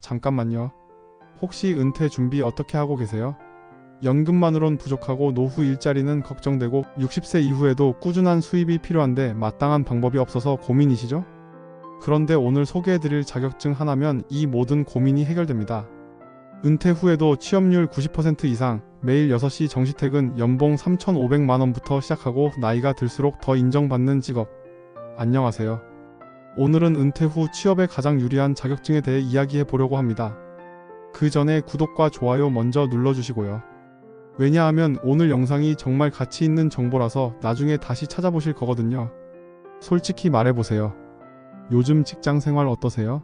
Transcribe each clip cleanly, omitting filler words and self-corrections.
잠깐만요. 혹시 은퇴 준비 어떻게 하고 계세요? 연금만으론 부족하고 노후 일자리는 걱정되고 60세 이후에도 꾸준한 수입이 필요한데 마땅한 방법이 없어서 고민이시죠? 그런데 오늘 소개해드릴 자격증 하나면 이 모든 고민이 해결됩니다. 은퇴 후에도 취업률 90% 이상, 매일 6시 정시퇴근, 연봉 3,500만원부터 시작하고 나이가 들수록 더 인정받는 직업. 안녕하세요. 오늘은 은퇴 후 취업에 가장 유리한 자격증에 대해 이야기해 보려고 합니다. 그 전에 구독과 좋아요 먼저 눌러주시고요. 왜냐하면 오늘 영상이 정말 가치 있는 정보라서 나중에 다시 찾아보실 거거든요. 솔직히 말해보세요. 요즘 직장 생활 어떠세요?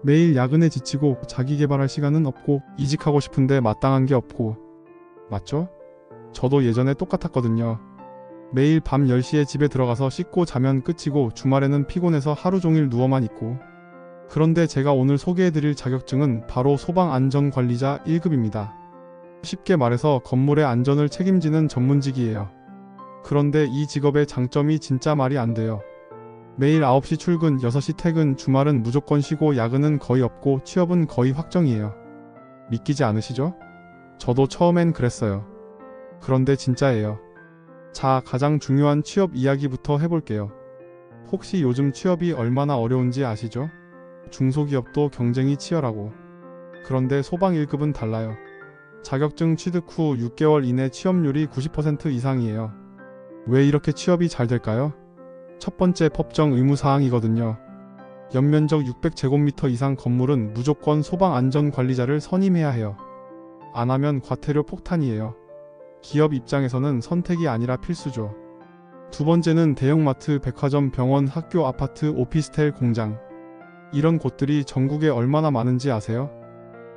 매일 야근에 지치고 자기 개발할 시간은 없고 이직하고 싶은데 마땅한 게 없고. 맞죠? 저도 예전에 똑같았거든요. 매일 밤 10시에 집에 들어가서 씻고 자면 끝이고 주말에는 피곤해서 하루 종일 누워만 있고. 그런데 제가 오늘 소개해드릴 자격증은 바로 소방안전관리자 1급입니다. 쉽게 말해서 건물의 안전을 책임지는 전문직이에요. 그런데 이 직업의 장점이 진짜 말이 안 돼요. 매일 9시 출근, 6시 퇴근, 주말은 무조건 쉬고 야근은 거의 없고 취업은 거의 확정이에요. 믿기지 않으시죠? 저도 처음엔 그랬어요. 그런데 진짜예요. 자, 가장 중요한 취업 이야기부터 해볼게요. 혹시 요즘 취업이 얼마나 어려운지 아시죠? 중소기업도 경쟁이 치열하고. 그런데 소방 1급은 달라요. 자격증 취득 후 6개월 이내 취업률이 90% 이상이에요. 왜 이렇게 취업이 잘 될까요? 첫 번째, 법정 의무사항이거든요. 연면적 600제곱미터 이상 건물은 무조건 소방안전관리자를 선임해야 해요. 안 하면 과태료 폭탄이에요. 기업 입장에서는 선택이 아니라 필수죠. 두 번째는 대형마트, 백화점, 병원, 학교, 아파트, 오피스텔, 공장. 이런 곳들이 전국에 얼마나 많은지 아세요?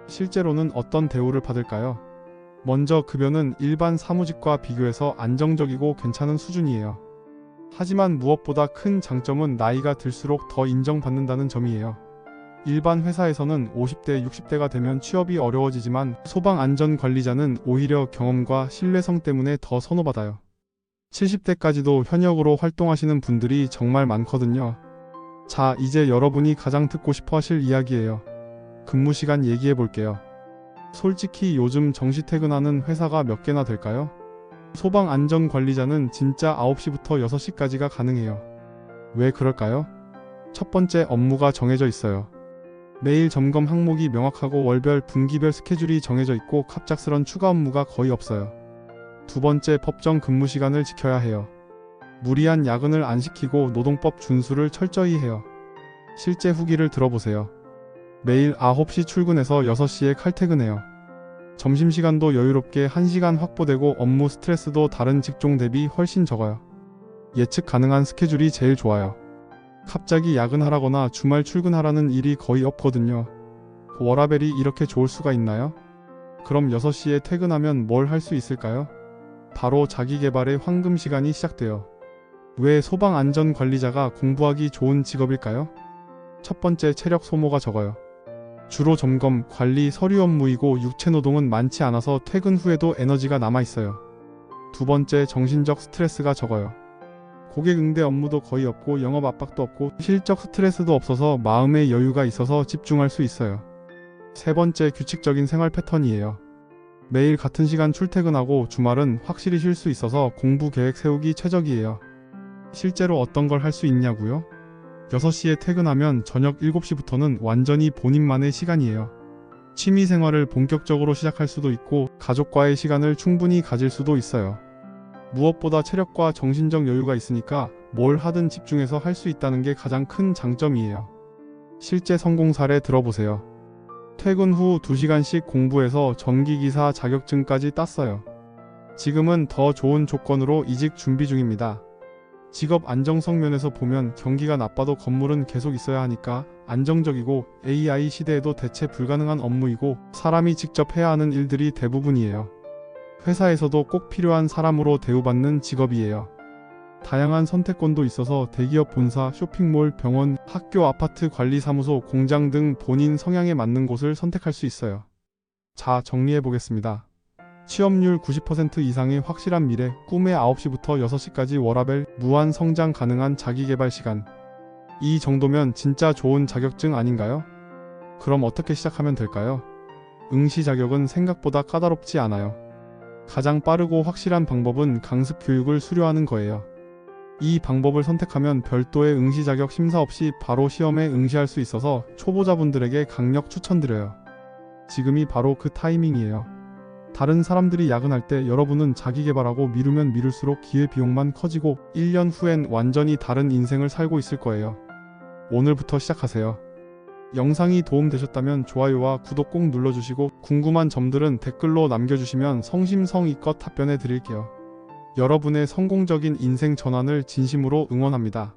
실제로는 어떤 대우를 받을까요? 먼저 급여는 일반 사무직과 비교해서 안정적이고 괜찮은 수준이에요. 하지만 무엇보다 큰 장점은 나이가 들수록 더 인정받는다는 점이에요. 일반 회사에서는 50대, 60대가 되면 취업이 어려워지지만 소방안전관리자는 오히려 경험과 신뢰성 때문에 더 선호받아요. 70대까지도 현역으로 활동하시는 분들이 정말 많거든요. 자, 이제 여러분이 가장 듣고 싶어 하실 이야기예요. 근무 시간 얘기해 볼게요. 솔직히 요즘 정시 퇴근하는 회사가 몇 개나 될까요? 소방안전관리자는 진짜 9시부터 6시까지가 가능해요. 왜 그럴까요? 첫 번째, 업무가 정해져 있어요. 매일 점검 항목이 명확하고 월별, 분기별 스케줄이 정해져 있고 갑작스런 추가 업무가 거의 없어요. 두 번째, 법정 근무 시간을 지켜야 해요. 무리한 야근을 안 시키고 노동법 준수를 철저히 해요. 실제 후기를 들어보세요. 매일 9시 출근해서 6시에 칼퇴근해요. 점심시간도 여유롭게 1시간 확보되고 업무 스트레스도 다른 직종 대비 훨씬 적어요. 예측 가능한 스케줄이 제일 좋아요. 갑자기 야근하라거나 주말 출근하라는 일이 거의 없거든요. 워라밸이 이렇게 좋을 수가 있나요? 그럼 6시에 퇴근하면 뭘 할 수 있을까요? 바로 자기개발의 황금 시간이 시작돼요. 왜 소방안전관리자가 공부하기 좋은 직업일까요? 첫 번째, 체력 소모가 적어요. 주로 점검, 관리, 서류 업무이고 육체노동은 많지 않아서 퇴근 후에도 에너지가 남아있어요. 두 번째, 정신적 스트레스가 적어요. 고객 응대 업무도 거의 없고 영업 압박도 없고 실적 스트레스도 없어서 마음의 여유가 있어서 집중할 수 있어요. 세 번째, 규칙적인 생활 패턴이에요. 매일 같은 시간 출퇴근하고 주말은 확실히 쉴 수 있어서 공부 계획 세우기 최적이에요. 실제로 어떤 걸 할 수 있냐고요? 6시에 퇴근하면 저녁 7시부터는 완전히 본인만의 시간이에요. 취미 생활을 본격적으로 시작할 수도 있고 가족과의 시간을 충분히 가질 수도 있어요. 무엇보다 체력과 정신적 여유가 있으니까 뭘 하든 집중해서 할 수 있다는 게 가장 큰 장점이에요. 실제 성공 사례 들어보세요. 퇴근 후 2시간씩 공부해서 전기기사 자격증까지 땄어요. 지금은 더 좋은 조건으로 이직 준비 중입니다. 직업 안정성 면에서 보면 경기가 나빠도 건물은 계속 있어야 하니까 안정적이고 AI 시대에도 대체 불가능한 업무이고 사람이 직접 해야 하는 일들이 대부분이에요. 회사에서도 꼭 필요한 사람으로 대우받는 직업이에요. 다양한 선택권도 있어서 대기업 본사, 쇼핑몰, 병원, 학교, 아파트, 관리사무소, 공장 등 본인 성향에 맞는 곳을 선택할 수 있어요. 자, 정리해 보겠습니다. 취업률 90% 이상의 확실한 미래, 꿈의 9시부터 6시까지 워라밸, 무한 성장 가능한 자기개발 시간. 이 정도면 진짜 좋은 자격증 아닌가요? 그럼 어떻게 시작하면 될까요? 응시 자격은 생각보다 까다롭지 않아요. 가장 빠르고 확실한 방법은 강습 교육을 수료하는 거예요. 이 방법을 선택하면 별도의 응시 자격 심사 없이 바로 시험에 응시할 수 있어서 초보자분들에게 강력 추천드려요. 지금이 바로 그 타이밍이에요. 다른 사람들이 야근할 때 여러분은 자기 개발하고 미루면 미룰수록 기회비용만 커지고 1년 후엔 완전히 다른 인생을 살고 있을 거예요. 오늘부터 시작하세요. 영상이 도움되셨다면 좋아요와 구독 꼭 눌러주시고 궁금한 점들은 댓글로 남겨주시면 성심성의껏 답변해 드릴게요. 여러분의 성공적인 인생 전환을 진심으로 응원합니다.